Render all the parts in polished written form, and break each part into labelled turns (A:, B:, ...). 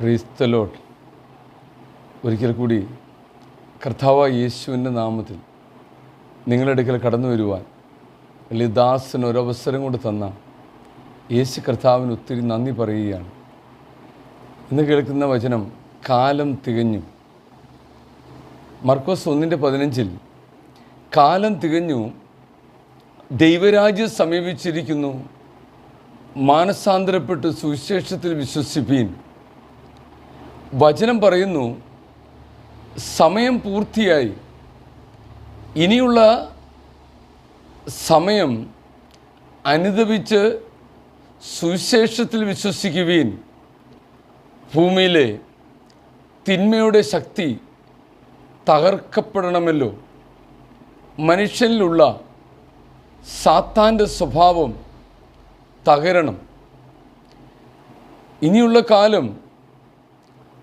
A: Praise the Lord. ഒരിക്കൽ കൂടി കർത്താവായ യേശുവിൻ്റെ നാമത്തിൽ നിങ്ങളുടെ അടുക്കൽ കടന്നു വരുവാൻ വലിയ ദാസന് ഒരവസരം കൊണ്ട് തന്ന യേശു കർത്താവിന് ഒത്തിരി നന്ദി പറയുകയാണ്. ഇന്ന് കേൾക്കുന്ന വചനം കാലം തികഞ്ഞു. മർക്കോസ് 1:15 കാലം തികഞ്ഞു, ദൈവരാജ്യം സമീപിച്ചിരിക്കുന്നു, മാനസാന്തരപ്പെട്ട് സുവിശേഷത്തിൽ വിശ്വസിപ്പീൻ. വചനം പറയുന്നു, സമയം പൂർത്തിയായി, ഇനിയുള്ള സമയം അനുദപിച്ച് സുവിശേഷത്തിൽ വിശ്വസിക്കുവീൻ. ഭൂമിയിലെ തിന്മയുടെ ശക്തി തകർക്കപ്പെടണമല്ലോ. മനുഷ്യനിലുള്ള സാത്താൻ്റെ സ്വഭാവം തകരണം. ഇനിയുള്ള കാലം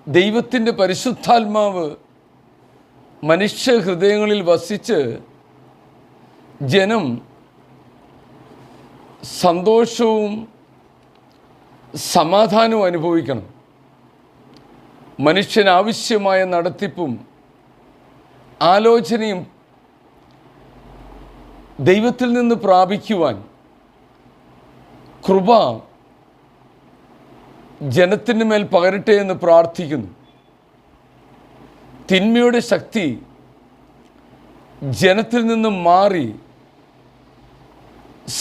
A: ദൈവത്തിൻ്റെ പരിശുദ്ധാത്മാവ് മനുഷ്യ ഹൃദയങ്ങളിൽ വസിച്ച് ജനം സന്തോഷവും സമാധാനവും അനുഭവിക്കണം. മനുഷ്യനാവശ്യമായ നടത്തിപ്പും ആലോചനയും ദൈവത്തിൽ നിന്ന് പ്രാപിക്കുവാൻ കൃപ ജനത്തിൻ്റെ മേൽ പകരട്ടെ എന്ന് പ്രാർത്ഥിക്കുന്നു. തിന്മയുടെ ശക്തി ജനത്തിൽ നിന്നും മാറി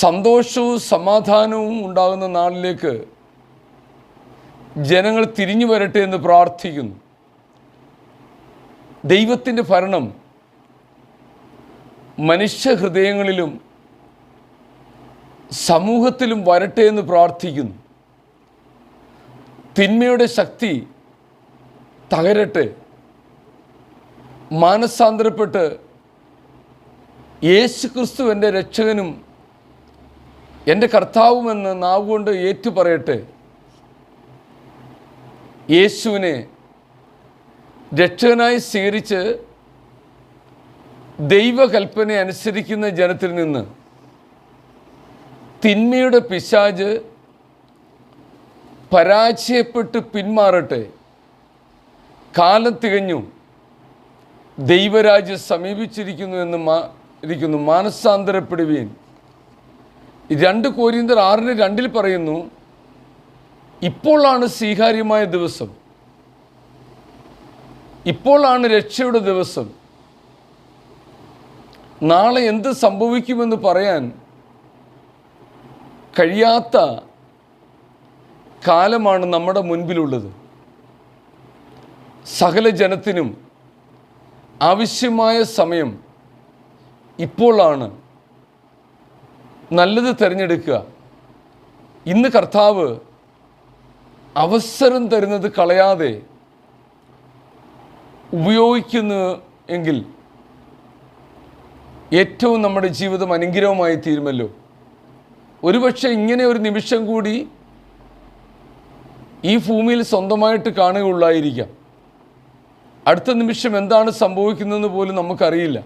A: സന്തോഷവും സമാധാനവും ഉണ്ടാകുന്ന നാളിലേക്ക് ജനങ്ങൾ തിരിഞ്ഞു വരട്ടെ എന്ന് പ്രാർത്ഥിക്കുന്നു. ദൈവത്തിൻ്റെ ഭരണം മനുഷ്യഹൃദയങ്ങളിലും സമൂഹത്തിലും വരട്ടെ എന്ന് പ്രാർത്ഥിക്കുന്നു. തിന്മയുടെ ശക്തി തകരട്ടെ. മാനസാന്തരപ്പെട്ട് യേശു ക്രിസ്തു എൻ്റെ രക്ഷകനും എൻ്റെ കർത്താവുമെന്ന് നാവുകൊണ്ട് ഏറ്റുപറയട്ടെ. യേശുവിനെ രക്ഷകനായി സ്വീകരിച്ച് ദൈവകൽപ്പന അനുസരിക്കുന്ന ജനത്തിൽ നിന്ന് തിന്മയുടെ പിശാച് പരാജയപ്പെട്ട് പിന്മാറട്ടെ. കാലം തികഞ്ഞു, ദൈവരാജ്യം സമീപിച്ചിരിക്കുന്നു എന്ന് മാനസാന്തരപ്പെടുവീൻ. 2 കൊരിന്ത്യർ 6:2 പറയുന്നു, ഇപ്പോഴാണ് സ്വീകാര്യമായ ദിവസം, ഇപ്പോഴാണ് രക്ഷയുടെ ദിവസം. നാളെ എന്ത് സംഭവിക്കുമെന്ന് പറയാൻ കഴിയാത്ത കാലമാണ് നമ്മുടെ മുൻപിലുള്ളത്. സകല ജനത്തിനും ആവശ്യമായ സമയം ഇപ്പോഴാണ്. നല്ലത് തിരഞ്ഞെടുക്കുക. ഇന്ന് കർത്താവ് അവസരം തരുന്നത് കളയാതെ ഉപയോഗിക്കുന്നു എങ്കിൽ ഏറ്റവും നമ്മുടെ ജീവിതം അനുഗ്രഹമായി തീരുമല്ലോ. ഒരുപക്ഷെ ഇങ്ങനെ ഒരു നിമിഷം കൂടി ഈ ഭൂമിയിൽ സ്വന്തമായിട്ട് കാണുകയുള്ളായിരിക്കാം. അടുത്ത നിമിഷം എന്താണ് സംഭവിക്കുന്നതെന്ന് പോലും നമുക്കറിയില്ല.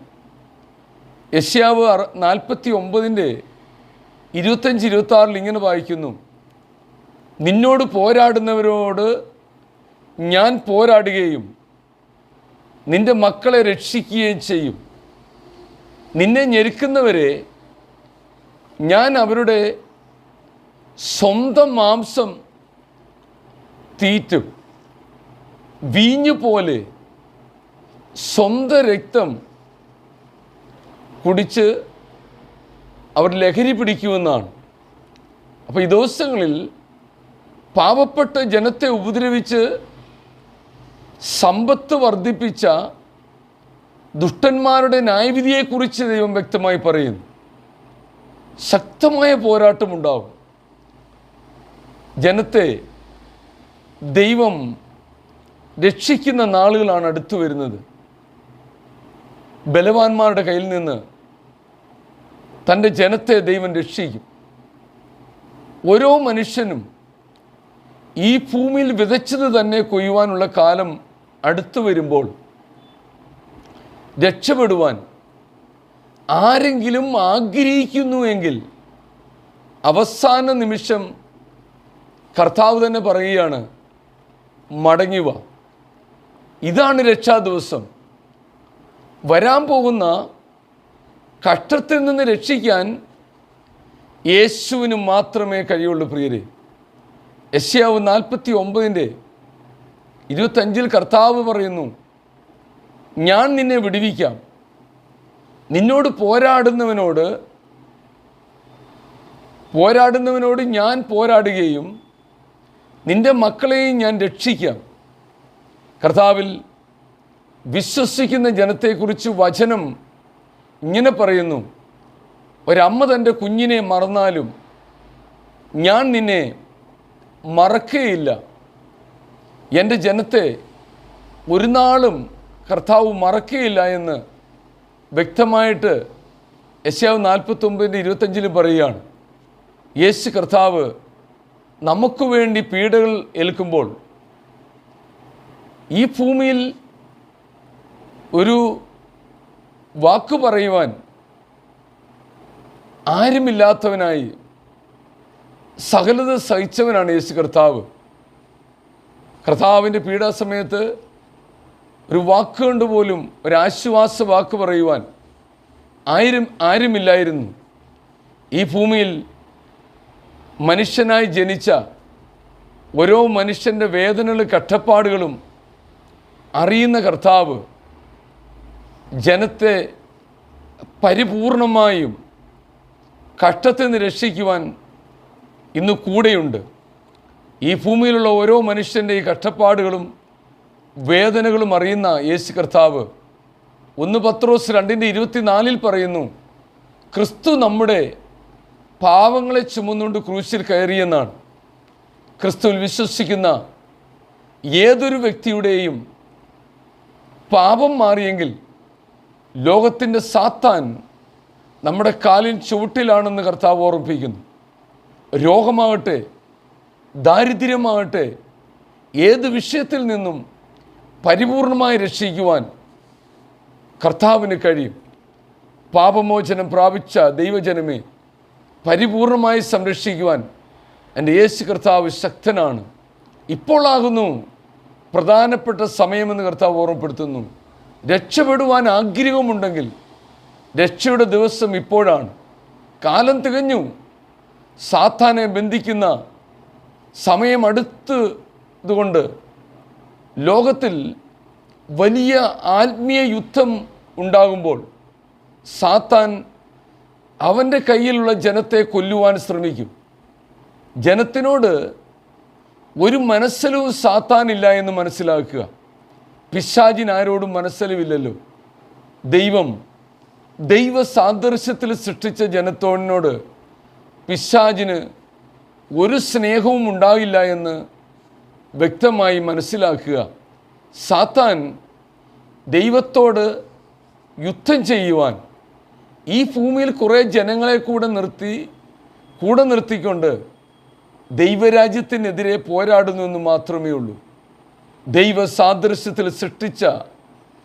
A: യെശയ്യാവ് 49:25-26 ഇങ്ങനെ വായിക്കുന്നു, നിന്നോട് പോരാടുന്നവരോട് ഞാൻ പോരാടുകയും നിൻ്റെ മക്കളെ രക്ഷിക്കുകയും ചെയ്യും. നിന്നെ ഞെരുക്കുന്നവരെ ഞാൻ അവരുടെ സ്വന്തം മാംസം തീറ്റും. വീഞ്ഞു പോലെ സ്വന്തം രക്തം കുടിച്ച് അവർ ലഹരി പിടിക്കുമെന്നാണ്. അപ്പോൾ ഈ ദിവസങ്ങളിൽ പാവപ്പെട്ട ജനത്തെ ഉപദ്രവിച്ച് സമ്പത്ത് വർദ്ധിപ്പിച്ച ദുഷ്ടന്മാരുടെ ന്യായവിധിയെക്കുറിച്ച് ദൈവം വ്യക്തമായി പറയുന്നു. ശക്തമായ പോരാട്ടമുണ്ടാകും. ജനത്തെ ദൈവം രക്ഷിക്കുന്ന നാളുകളാണ് അടുത്തു വരുന്നത്. ബലവാന്മാരുടെ കയ്യിൽ നിന്ന് തൻ്റെ ജനത്തെ ദൈവം രക്ഷിക്കും. ഓരോ മനുഷ്യനും ഈ ഭൂമിയിൽ വിതച്ചത് തന്നെ കൊയ്യുവാനുള്ള കാലം അടുത്തു വരുമ്പോൾ രക്ഷപ്പെടുവാൻ ആരെങ്കിലും ആഗ്രഹിക്കുന്നുവെങ്കിൽ അവസാന നിമിഷം കർത്താവ് തന്നെ പറയുകയാണ്, മടങ്ങിവ. ഇതാണ് രക്ഷാദിവസം. വരാൻ പോകുന്ന കഷ്ടത്തിൽ നിന്ന് രക്ഷിക്കാൻ യേശുവിന് മാത്രമേ കഴിയുള്ളൂ പ്രിയരെ. യെശയ്യാവ് 49:25 കർത്താവ് പറയുന്നു, ഞാൻ നിന്നെ വിടുവിക്കാം. നിന്നോട് പോരാടുന്നവനോട് ഞാൻ പോരാടുകയും നിൻ്റെ മക്കളെയും ഞാൻ രക്ഷിക്കാം. കർത്താവിൽ വിശ്വസിക്കുന്ന ജനത്തെക്കുറിച്ച് വചനം ഇങ്ങനെ പറയുന്നു, ഒരമ്മ തൻ്റെ കുഞ്ഞിനെ മറന്നാലും ഞാൻ നിന്നെ മറക്കുകയില്ല. എൻ്റെ ജനത്തെ ഒരു നാളും കർത്താവ് മറക്കുകയില്ല എന്ന് വ്യക്തമായിട്ട് യെശയ്യാവ് 49:25 പറയുകയാണ്. യേശു കർത്താവ് നമുക്ക് വേണ്ടി പീഡകൾ ഏൽക്കുമ്പോൾ ഈ ഭൂമിയിൽ ഒരു വാക്ക് പറയുവാൻ ആരുമില്ലാത്തവനായി സകലത സഹിച്ചവനാണ് യേശു കർത്താവ്. കർത്താവിൻ്റെ പീഡാസമയത്ത് ഒരു വാക്കുകൊണ്ട് പോലും ഒരാശ്വാസ വാക്ക് പറയുവാൻ ആരുമില്ലായിരുന്നു. ഈ ഭൂമിയിൽ മനുഷ്യനായി ജനിച്ച ഓരോ മനുഷ്യൻ്റെ വേദനകളും കഷ്ടപ്പാടുകളും അറിയുന്ന കർത്താവ് ജനത്തെ പരിപൂർണമായും കഷ്ടത്തിൽ നിന്ന് രക്ഷിക്കുവാൻ ഇന്ന് കൂടെയുണ്ട്. ഈ ഭൂമിയിലുള്ള ഓരോ മനുഷ്യൻ്റെ ഈ കഷ്ടപ്പാടുകളും വേദനകളും അറിയുന്ന യേശു കർത്താവ് 1 പത്രോസ് 2:24 പറയുന്നു, ക്രിസ്തു നമ്മുടെ പാവങ്ങളെ ചുമന്നുകൊണ്ട് ക്രൂശിൽ കയറിയെന്നാണ്. ക്രിസ്തുവിൽ വിശ്വസിക്കുന്ന ഏതൊരു വ്യക്തിയുടെയും പാപം മാറിയെങ്കിൽ ലോകത്തിൻ്റെ സാത്താൻ നമ്മുടെ കാലിൻ ചുവട്ടിലാണെന്ന് കർത്താവ് ഓർമ്മിപ്പിക്കുന്നു. രോഗമാകട്ടെ, ദാരിദ്ര്യമാകട്ടെ, ഏത് വിഷയത്തിൽ നിന്നും പരിപൂർണമായി രക്ഷിക്കുവാൻ കർത്താവിന് കഴിയും. പാപമോചനം പ്രാപിച്ച ദൈവജനമേ, പരിപൂർണമായി സംരക്ഷിക്കുവാൻ എൻ്റെ യേശു കർത്താവ് ശക്തനാണ്. ഇപ്പോഴാകുന്നു പ്രധാനപ്പെട്ട സമയമെന്ന് കർത്താവ് ഓർമ്മപ്പെടുത്തുന്നു. രക്ഷപ്പെടുവാൻ ആഗ്രഹമുണ്ടെങ്കിൽ രക്ഷയുടെ ദിവസം ഇപ്പോഴാണ്. കാലം തികഞ്ഞു. സാത്താനെ ബന്ധിക്കുന്ന സമയം അടുത്തതുകൊണ്ട് ലോകത്തിൽ വലിയ ആത്മീയ യുദ്ധം ഉണ്ടാകുമ്പോൾ സാത്താൻ അവൻ്റെ കയ്യിലുള്ള ജനത്തെ കൊല്ലുവാൻ ശ്രമിക്കും. ജനത്തിനോട് ഒരു മനസ്സലിവും സാത്താനില്ല എന്ന് മനസ്സിലാക്കുക. പിശാചിന് ആരോടും മനസ്സലിവില്ലല്ലോ. ദൈവ സാദൃശ്യത്തിൽ സൃഷ്ടിച്ച ജനത്തോടിനോട് പിശാചിന് ഒരു സ്നേഹവും ഉണ്ടാകില്ല എന്ന് വ്യക്തമായി മനസ്സിലാക്കുക. സാത്താൻ ദൈവത്തോട് യുദ്ധം ചെയ്യുവാൻ ഈ ഭൂമിയിൽ കുറേ ജനങ്ങളെ കൂടെ നിർത്തിക്കൊണ്ട് ദൈവരാജ്യത്തിനെതിരെ പോരാടുന്നു എന്ന് മാത്രമേ ഉള്ളൂ. ദൈവ സാദൃശ്യത്തിൽ സൃഷ്ടിച്ച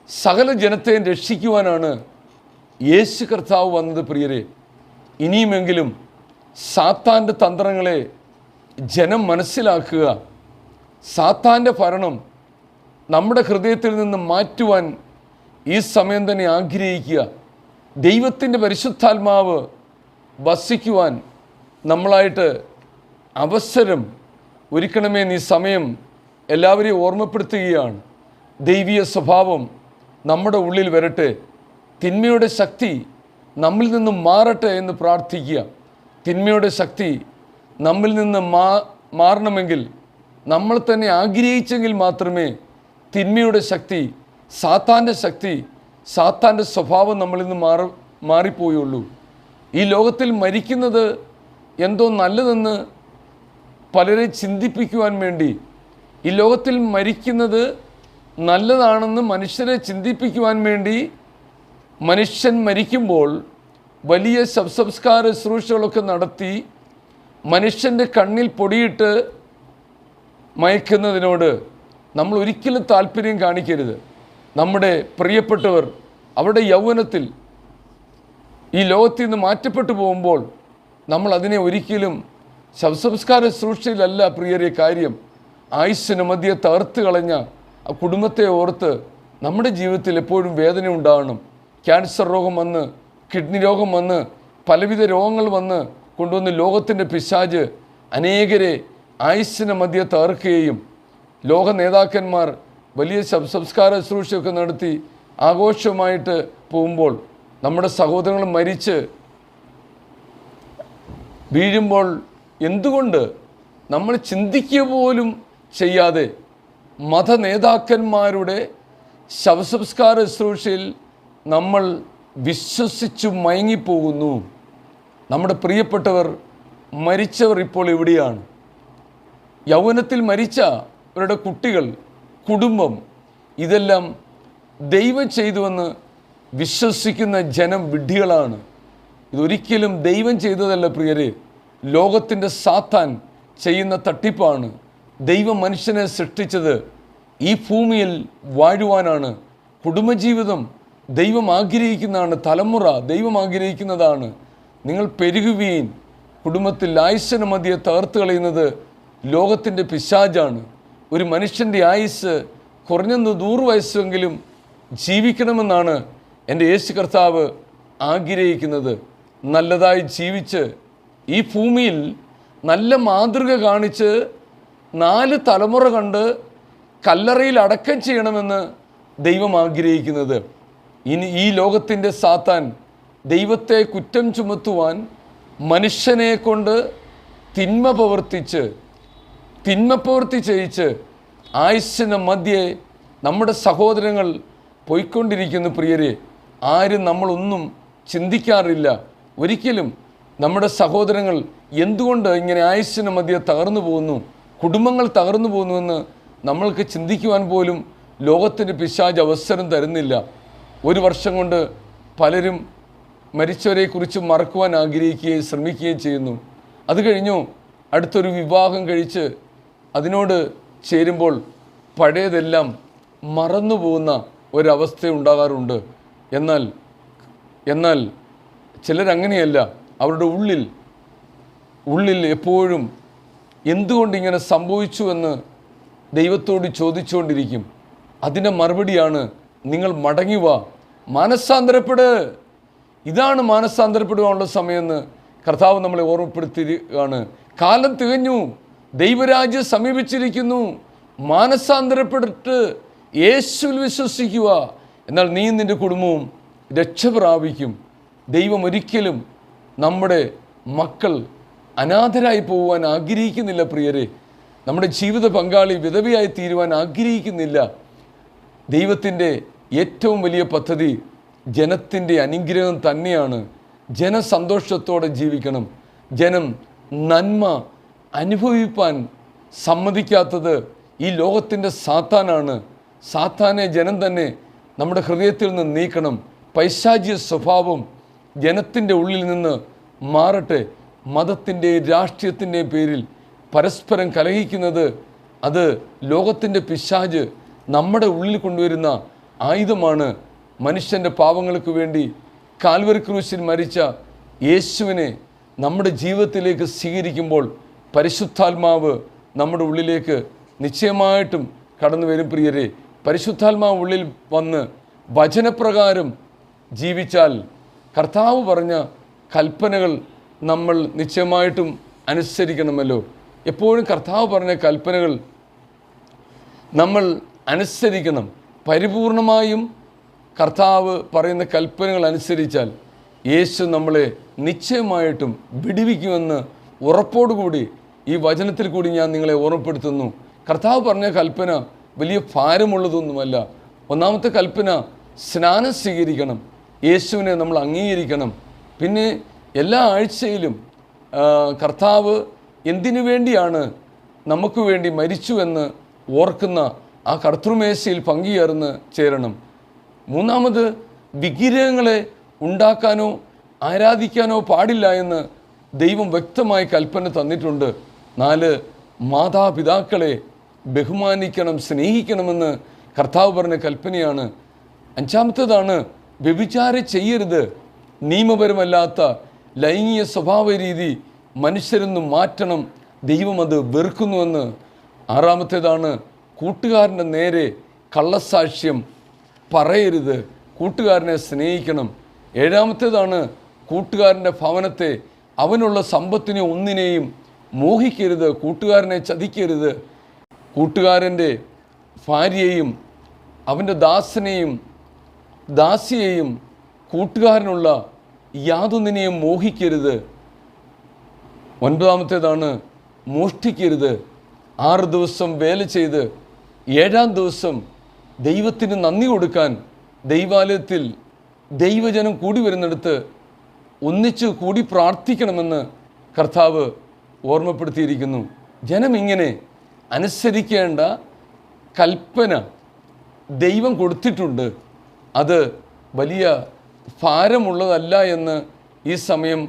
A: സകല ജനത്തെയും രക്ഷിക്കുവാനാണ് യേശു കർത്താവ് വന്നത്. പ്രിയരെ, ഇനിയുമെങ്കിലും സാത്താൻ്റെ തന്ത്രങ്ങളെ ജനം മനസ്സിലാക്കുക. സാത്താൻ്റെ ഭരണം നമ്മുടെ ഹൃദയത്തിൽ നിന്ന് മാറ്റുവാൻ ഈ സമയം തന്നെ ആഗ്രഹിക്കുക. ദൈവത്തിൻ്റെ പരിശുദ്ധാത്മാവ് വസിക്കുവാൻ നമ്മളായിട്ട് അവസരം ഒരുക്കണമേ ഈ സമയം എല്ലാവരെയും ഓർമ്മപ്പെടുത്തുകയാണ്. ദൈവീയ സ്വഭാവം നമ്മുടെ ഉള്ളിൽ വരട്ടെ. തിന്മയുടെ ശക്തി നമ്മിൽ നിന്നും മാറട്ടെ എന്ന് പ്രാർത്ഥിക്കുക. തിന്മയുടെ ശക്തി നമ്മിൽ നിന്ന് മാറണമെങ്കിൽ നമ്മൾ തന്നെ ആഗ്രഹിച്ചെങ്കിൽ മാത്രമേ തിന്മയുടെ ശക്തി, സാത്താൻ്റെ സ്വഭാവം നമ്മളിൽ നിന്ന് മാറിപ്പോയുള്ളൂ. ഈ ലോകത്തിൽ മരിക്കുന്നത് എന്തോ നല്ലതെന്ന് പലരെ ചിന്തിപ്പിക്കുവാൻ വേണ്ടി, ഈ ലോകത്തിൽ മരിക്കുന്നത് നല്ലതാണെന്ന് മനുഷ്യരെ ചിന്തിപ്പിക്കുവാൻ വേണ്ടി മനുഷ്യൻ മരിക്കുമ്പോൾ വലിയ ശവസംസ്കാര ശുശ്രൂഷകളൊക്കെ നടത്തി മനുഷ്യൻ്റെ കണ്ണിൽ പൊടിയിട്ട് മയക്കുന്നതിനോട് നമ്മൾ ഒരിക്കലും താല്പര്യം കാണിക്കരുത്. നമ്മുടെ പ്രിയപ്പെട്ടവർ അവരുടെ യൗവനത്തിൽ ഈ ലോകത്തിൽ നിന്ന് മാറ്റപ്പെട്ടു പോകുമ്പോൾ നമ്മൾ അതിനെ ഒരിക്കലും ശവസംസ്കാര ശുശ്രൂഷയിലല്ല പ്രിയരെ കാര്യം. ആയുസ്സിന് മധ്യേ തകർത്ത് കളഞ്ഞ ആ കുടുംബത്തെ ഓർത്ത് നമ്മുടെ ജീവിതത്തിൽ എപ്പോഴും വേദന ഉണ്ടാകണം. ക്യാൻസർ രോഗം വന്ന്, കിഡ്നി രോഗം വന്ന്, പലവിധ രോഗങ്ങൾ വന്ന് കൊണ്ടുവന്ന് ലോകത്തിൻ്റെ പിശാച് അനേകരെ ആയുസ്സിന് മധ്യേ തകർക്കുകയും ലോക നേതാക്കന്മാർ വലിയ സംസ്കാര ശുശ്രൂഷയൊക്കെ നടത്തി ആഘോഷമായിട്ട് പോകുമ്പോൾ നമ്മുടെ സഹോദരങ്ങൾ മരിച്ച് വീഴുമ്പോൾ എന്തുകൊണ്ട് നമ്മൾ ചിന്തിക്കുക പോലും ചെയ്യാതെ മത നേതാക്കന്മാരുടെ ശവസംസ്കാര ശുശ്രൂഷയിൽ നമ്മൾ വിശ്വസിച്ചു മയങ്ങിപ്പോകുന്നു. നമ്മുടെ പ്രിയപ്പെട്ടവർ മരിച്ചവർ ഇപ്പോൾ എവിടെയാണ്? യൗവനത്തിൽ മരിച്ചവരുടെ കുട്ടികൾ, കുടുംബം, ഇതെല്ലാം ദൈവം ചെയ്തുവെന്ന് വിശ്വസിക്കുന്ന ജനം വിഡ്ഢികളാണ്. ഇതൊരിക്കലും ദൈവം ചെയ്തതല്ല പ്രിയരെ, ലോകത്തിൻ്റെ സാത്താൻ ചെയ്യുന്ന തട്ടിപ്പാണ്. ദൈവം മനുഷ്യനെ സൃഷ്ടിച്ചത് ഈ ഭൂമിയിൽ വാഴുവാനാണ്. കുടുംബജീവിതം ദൈവം ആഗ്രഹിക്കുന്നതാണ്, തലമുറ ദൈവം ആഗ്രഹിക്കുന്നതാണ്. നിങ്ങൾ പെരുകുവീൻ. കുടുംബത്തിൽ ആയുസ്സിന് മധ്യേ തകർത്ത് കളയുന്നത് ലോകത്തിൻ്റെ പിശാചാണ്. ഒരു മനുഷ്യൻ്റെ ആയുസ് കുറഞ്ഞത് 100 വയസ്സെങ്കിലും ജീവിക്കണമെന്നാണ് എൻ്റെ യേശു കർത്താവ് ആഗ്രഹിക്കുന്നത്. നല്ലതായി ജീവിച്ച് ഈ ഭൂമിയിൽ നല്ല മാതൃക കാണിച്ച് 4 തലമുറ കണ്ട് കല്ലറയിൽ അടക്കം ചെയ്യണമെന്ന് ദൈവം ആഗ്രഹിക്കുന്നത്. ഇനി ഈ ലോകത്തിൻ്റെ സാത്താൻ ദൈവത്തെ കുറ്റം ചുമത്തുവാൻ മനുഷ്യനെ കൊണ്ട് തിന്മ പ്രവർത്തി ചെയ്യിച്ച് ആയുസ്സിന് മധ്യേ നമ്മുടെ സഹോദരങ്ങൾ പോയിക്കൊണ്ടിരിക്കുന്നു. പ്രിയരെ, ആരും നമ്മളൊന്നും ചിന്തിക്കാറില്ല. ഒരിക്കലും നമ്മുടെ സഹോദരങ്ങൾ എന്തുകൊണ്ട് ഇങ്ങനെ ആയുസ്സിന് മധ്യേ തകർന്നു പോകുന്നു, കുടുംബങ്ങൾ തകർന്നു പോകുന്നുവെന്ന് നമ്മൾക്ക് ചിന്തിക്കുവാൻ പോലും ലോകത്തിൻ്റെ പിശാച് അവസരം തരുന്നില്ല. 1 വർഷം കൊണ്ട് പലരും മരിച്ചവരെക്കുറിച്ച് മറക്കുവാൻ ആഗ്രഹിക്കുകയും ശ്രമിക്കുകയും ചെയ്യുന്നു. അത് കഴിഞ്ഞു അടുത്തൊരു വിവാഹം കഴിച്ച് അതിനോട് ചേരുമ്പോൾ പഴയതെല്ലാം മറന്നു പോകുന്ന ഒരവസ്ഥ ഉണ്ടാകാറുണ്ട്. എന്നാൽ ചിലരങ്ങനെയല്ല. അവരുടെ ഉള്ളിൽ എപ്പോഴും എന്തുകൊണ്ടിങ്ങനെ സംഭവിച്ചു എന്ന് ദൈവത്തോട് ചോദിച്ചുകൊണ്ടിരിക്കും. അതിൻ്റെ മറുപടിയാണ്, നിങ്ങൾ മടങ്ങി വാ, മാനസാന്തരപ്പെട്. ഇതാണ് മാനസാന്തരപ്പെടുവാനുള്ള സമയമെന്ന് കർത്താവ് നമ്മളെ ഓർമ്മപ്പെടുത്തുകയാണ്. കാലം തികഞ്ഞു, ദൈവരാജ്യം സമീപിച്ചിരിക്കുന്നു, മാനസാന്തരപ്പെട്ടിട്ട് യേശുവിൽ വിശ്വസിക്കുക. എന്നാൽ നീ നിൻ്റെ കുടുംബവും രക്ഷ പ്രാപിക്കും. ദൈവം ഒരിക്കലും നമ്മുടെ മക്കൾ അനാഥരായി പോകുവാൻ ആഗ്രഹിക്കുന്നില്ല പ്രിയരെ. നമ്മുടെ ജീവിത പങ്കാളി വിധവയായി തീരുവാൻ ആഗ്രഹിക്കുന്നില്ല. ദൈവത്തിൻ്റെ ഏറ്റവും വലിയ പദ്ധതി ജനത്തിൻ്റെ അനുഗ്രഹം തന്നെയാണ്. ജനസന്തോഷത്തോടെ ജീവിക്കണം. ജനം നന്മ അനുഭവിപ്പാൻ സമ്മതിക്കാത്തത് ഈ ലോകത്തിൻ്റെ സാത്താനാണ്. സാത്താനെ ജനം തന്നെ നമ്മുടെ ഹൃദയത്തിൽ നിന്ന് നീക്കണം. പൈശാചിക സ്വഭാവം ജനത്തിൻ്റെ ഉള്ളിൽ നിന്ന് മാറട്ടെ. മതത്തിൻ്റെ രാഷ്ട്രീയത്തിൻ്റെ പേരിൽ പരസ്പരം കലഹിക്കുന്നത് അത് ലോകത്തിൻ്റെ പിശാച് നമ്മുടെ ഉള്ളിൽ കൊണ്ടുവരുന്ന ആയുധമാണ്. മനുഷ്യൻ്റെ പാപങ്ങൾക്ക് വേണ്ടി കാൽവരി ക്രൂശിൽ മരിച്ച യേശുവിനെ നമ്മുടെ ജീവിതത്തിലേക്ക് സ്വീകരിക്കുമ്പോൾ പരിശുദ്ധാത്മാവ് നമ്മുടെ ഉള്ളിലേക്ക് നിശ്ചയമായിട്ടും കടന്നു വരും പ്രിയരെ. പരിശുദ്ധാത്മാവ് ഉള്ളിൽ വന്ന് വചനപ്രകാരം ജീവിച്ചാൽ കർത്താവ് പറഞ്ഞ കൽപ്പനകൾ നമ്മൾ നിശ്ചയമായിട്ടും അനുസരിക്കണമല്ലോ. എപ്പോഴും കർത്താവ് പറഞ്ഞ കൽപ്പനകൾ നമ്മൾ അനുസരിക്കണം. പരിപൂർണമായും കർത്താവ് പറയുന്ന കൽപ്പനകൾ അനുസരിച്ചാൽ യേശു നമ്മളെ നിശ്ചയമായിട്ടും വിടുവിക്കുമെന്ന് ഉറപ്പോടുകൂടി ഈ വചനത്തിൽ കൂടി ഞാൻ നിങ്ങളെ ഓർമ്മപ്പെടുത്തുന്നു. കർത്താവ് പറഞ്ഞ കൽപ്പന വലിയ ഭാരമുള്ളതൊന്നുമല്ല. ഒന്നാമത്തെ കൽപ്പന സ്നാനം സ്വീകരിക്കണം, യേശുവിനെ നമ്മൾ അംഗീകരിക്കണം. പിന്നെ എല്ലാ ആഴ്ചയിലും കർത്താവ് എന്തിനു വേണ്ടിയാണ് നമുക്ക് വേണ്ടി മരിച്ചുവെന്ന് ഓർക്കുന്ന ആ കർത്തൃമേശയിൽ ചേരണം. മൂന്നാമത് വിഗ്രഹങ്ങളെ ഉണ്ടാക്കാനോ ആരാധിക്കാനോ പാടില്ല എന്ന് ദൈവം വ്യക്തമായി കൽപ്പന തന്നിട്ടുണ്ട്. 4 മാതാപിതാക്കളെ ബഹുമാനിക്കണം, സ്നേഹിക്കണമെന്ന് കർത്താവ് പറഞ്ഞ കൽപ്പനയാണ്. 5ാമത്തേതാണ് വ്യഭിചാരം ചെയ്യരുത്. നിയമപരമല്ലാത്ത ലൈംഗിക സ്വഭാവ രീതി മനുഷ്യരെന്ന് മാറ്റണം. ദൈവം അത് വെറുക്കുന്നുവെന്ന് ആറാമത്തേതാണ് കൂട്ടുകാരൻ്റെ നേരെ കള്ളസാക്ഷ്യം പറയരുത്, കൂട്ടുകാരനെ സ്നേഹിക്കണം. ഏഴാമത്തേതാണ് കൂട്ടുകാരൻ്റെ ഭവനത്തെ, അവനുള്ള സമ്പത്തിനെ ഒന്നിനെയും മോഹിക്കരുത്, കൂട്ടുകാരനെ ചതിക്കരുത്. കൂട്ടുകാരൻ്റെ ഭാര്യയെയും അവൻ്റെ ദാസനെയും ദാസിയെയും കൂട്ടുകാരനുള്ള യാതൊന്നിനെയും മോഹിക്കരുത്. ഒൻപതാമത്തേതാണ് മോഷ്ടിക്കരുത്. 6 ദിവസം വേല ചെയ്ത് 7-ാം ദിവസം ദൈവത്തിന് നന്ദി കൊടുക്കാൻ ദൈവാലയത്തിൽ ദൈവജനം കൂടി വരുന്നിടത്ത് ഒന്നിച്ച് കൂടി പ്രാർത്ഥിക്കണമെന്ന് കർത്താവ് ഓർമ്മപ്പെടുത്തിയിരിക്കുന്നു. ജനം ഇങ്ങനെ അനുസരിക്കേണ്ട കൽപ്പന ദൈവം കൊടുത്തിട്ടുണ്ട്. അത് വലിയ ഭാരമുള്ളതല്ല എന്ന് ഈ സമയം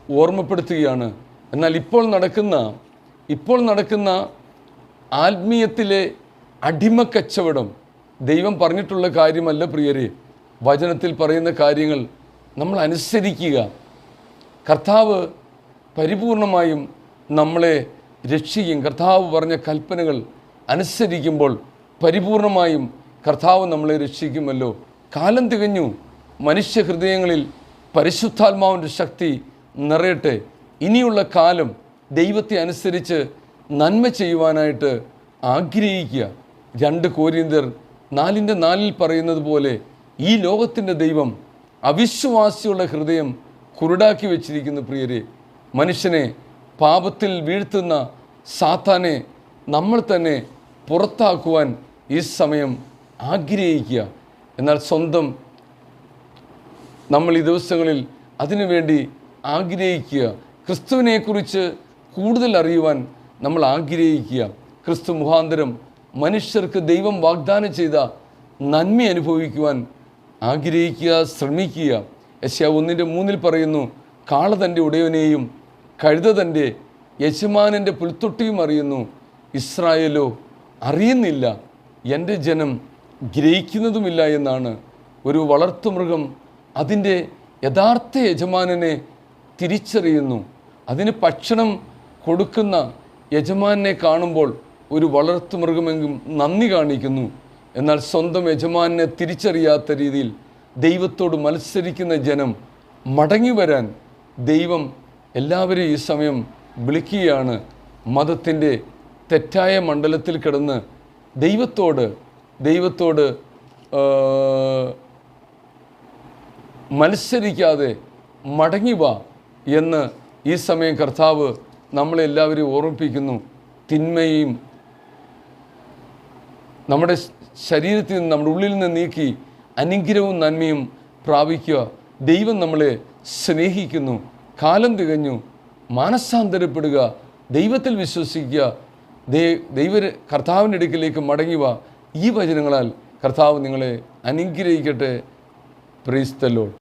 A: ഓർമ്മപ്പെടുത്തുകയാണ്. എന്നാൽ ഇപ്പോൾ നടക്കുന്ന ആത്മീയത്തിലെ അടിമക്കച്ചവടം ദൈവം പറഞ്ഞിട്ടുള്ള കാര്യമല്ല പ്രിയരെ. വചനത്തിൽ പറയുന്ന കാര്യങ്ങൾ നമ്മൾ അനുസരിക്കുക. കർത്താവ് പരിപൂർണമായും നമ്മളെ രക്ഷിക്കും. കർത്താവ് പറഞ്ഞ കൽപ്പനകൾ അനുസരിക്കുമ്പോൾ പരിപൂർണമായും കർത്താവ് നമ്മളെ രക്ഷിക്കുമല്ലോ. കാലം തികഞ്ഞു. മനുഷ്യ ഹൃദയങ്ങളിൽ പരിശുദ്ധാത്മാവിൻ്റെ ശക്തി നിറയട്ടെ. ഇനിയുള്ള കാലം ദൈവത്തെ അനുസരിച്ച് നന്മ ചെയ്യുവാനായിട്ട് ആഗ്രഹിക്കുക. 2 കൊരിന്ത്യർ 4:4 പറയുന്നത് പോലെ ഈ ലോകത്തിൻ്റെ ദൈവം അവിശ്വാസിയുള്ള ഹൃദയം കുരുടാക്കി വെച്ചിരിക്കുന്നു. പ്രിയരെ, മനുഷ്യനെ പാപത്തിൽ വീഴ്ത്തുന്ന സാത്താനെ നമ്മൾ തന്നെ പുറത്താക്കുവാൻ ഈ സമയം ആഗ്രഹിക്കുക. എന്നാൽ നമ്മൾ ഈ ദിവസങ്ങളിൽ അതിനുവേണ്ടി ആഗ്രഹിക്കുക. ക്രിസ്തുവിനെക്കുറിച്ച് കൂടുതൽ അറിയുവാൻ നമ്മൾ ആഗ്രഹിക്കുക. ക്രിസ്തു മുഖാന്തരം മനുഷ്യർക്ക് ദൈവം വാഗ്ദാനം ചെയ്ത നന്മ അനുഭവിക്കുവാൻ ആഗ്രഹിക്കുക, ശ്രമിക്കുക. യെശയ്യാ 1:3 പറയുന്നു, കാള തൻ്റെ ഉടയവനെയും കഴുത തൻ്റെ യജമാനൻ്റെ പുൽത്തൊട്ടിയും അറിയുന്നു, ഇസ്രായേലോ അറിയുന്നില്ല, എൻ്റെ ജനം ഗ്രഹിക്കുന്നതുമില്ല എന്നാണ്. ഒരു വളർത്തുമൃഗം അതിൻ്റെ യഥാർത്ഥ യജമാനനെ തിരിച്ചറിയുന്നു. അതിന് ഭക്ഷണം കൊടുക്കുന്ന യജമാനെ കാണുമ്പോൾ ഒരു വളർത്തുമൃഗമെങ്കിലും നന്ദി കാണിക്കുന്നു. എന്നാൽ സ്വന്തം യജമാനെ തിരിച്ചറിയാത്ത രീതിയിൽ ദൈവത്തോട് മത്സരിക്കുന്ന ജനം മടങ്ങി വരാൻ ദൈവം എല്ലാവരെയും ഈ സമയം വിളിക്കുകയാണ്. മതത്തിൻ്റെ തെറ്റായ മണ്ഡലത്തിൽ കിടന്ന് ദൈവത്തോട് മത്സരിക്കാതെ മടങ്ങി വാ എന്ന് ഈ സമയം കർത്താവ് നമ്മളെല്ലാവരെയും ഓർമ്മിപ്പിക്കുന്നു. തിന്മയും നമ്മുടെ ശരീരത്തിൽ നിന്ന്, നമ്മുടെ ഉള്ളിൽ നിന്ന് നീക്കി അനുഗ്രഹവും നന്മയും പ്രാപിക്കുക. ദൈവം നമ്മളെ സ്നേഹിക്കുന്നു. കാലം തികഞ്ഞു. മാനസാന്തരപ്പെടുക, ദൈവത്തിൽ വിശ്വസിക്കുക, കർത്താവിൻ്റെ അടുക്കിലേക്ക് മടങ്ങി വാ. ഈ വചനങ്ങളാൽ കർത്താവ് നിങ്ങളെ അനുഗ്രഹിക്കട്ടെ. Praise the Lord.